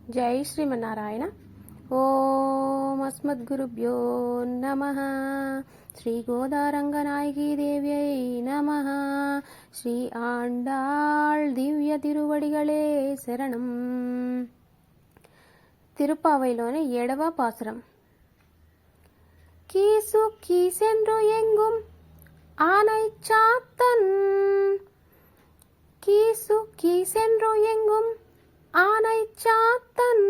जय श्रीमन्नारायण। ओम अस्मद्गुरुभ्यो नमः। श्री गोदारंगनायकी देव्यै नमः। श्री आंडाள் दिव्य तिरुवडिगळे शरणं। திருப்பாவையிலோனே 7వ பாசுரம். கீசு கீசென்று எங்கும் ஆனை சாத்தன், கீசு கீசென்று எங்கும் ஆனை சாத்தன்,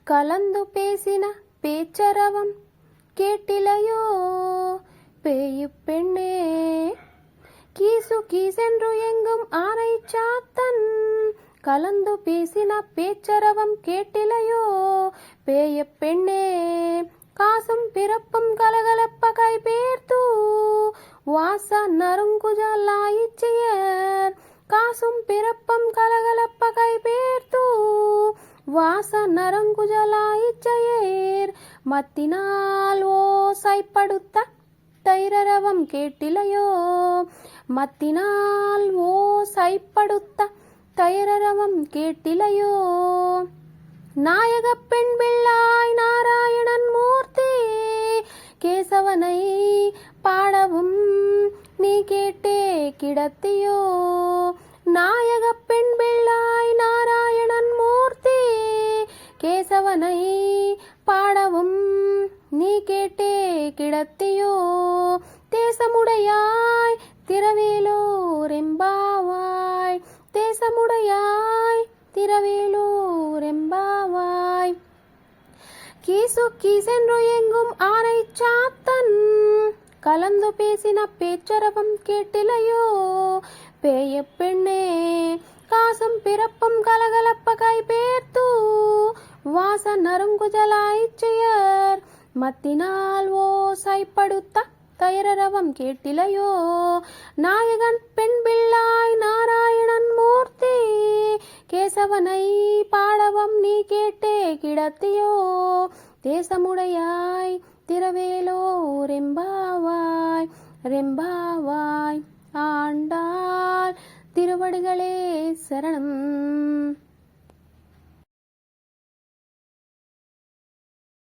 கலந்து பேசின பேச்சரவம் கேட்டிலையோ பேயு பெண்ணே. கீசு கீசென்று எங்கும் ஆனை சாத்தன், கலந்து பேசின பேச்சரவம் கேட்டிலையோ பேய பெண்ணே. காசும் பிறப்பும் கலகலப்ப கைபேர்த்து வாச நறுங்குஜலாயிச்சியர், காசும் பிறப்பும் கலகலப்ப கைபேர்த்து வாச நறுங்குஜலாயிச்சையர். மத்தினால் ஓசைப்படுத்த தைரரவம் கேட்டிலையோ, மத்தினால் ஓசைப்படுத்த தைரரவம் கேட்டிலையோ. நாயக பெண் பிள்ளாய் நாராயணன் மூர்த்தி, கேசவனை பாடவும் நீ கேட்டே கிடத்தியோ. நாயக பெண் பிள்ளாய் நாராயணன் மூர்த்தி, கேசவனை பாடவும் நீ கேட்டே கிடத்தியோ. தேசமுடையாய் திரவேலோர் எம்பாவாய், தேசமுடையாய் திரவேலோர் எம்பாவாய். கீசு கீசென்று எங்கும் ஆனை சாத்தன், கலந்து பேசின பேச்சரவம் கேட்டிலையோ பேய பெண்ணே. காசும் பிறப்பும் கலகலப்ப கைபேர்த்து வாச நறுங்குஜலாயிச்சையர், மத்தினால் ஓசைப்படுத்த தைரரவம் கேட்டிலையோ. நாயகன் பெண் பிள்ளாய் நாராயணன் மூர்த்தி, கேசவனை பாடவம் நீ கேட்டே கிடத்தியோ. தேசமுடையாய் திரவேலோர் எம்பாவாய், ரெம்பாவாய். ஆண்டாள் திருவடிகளே சரணம்.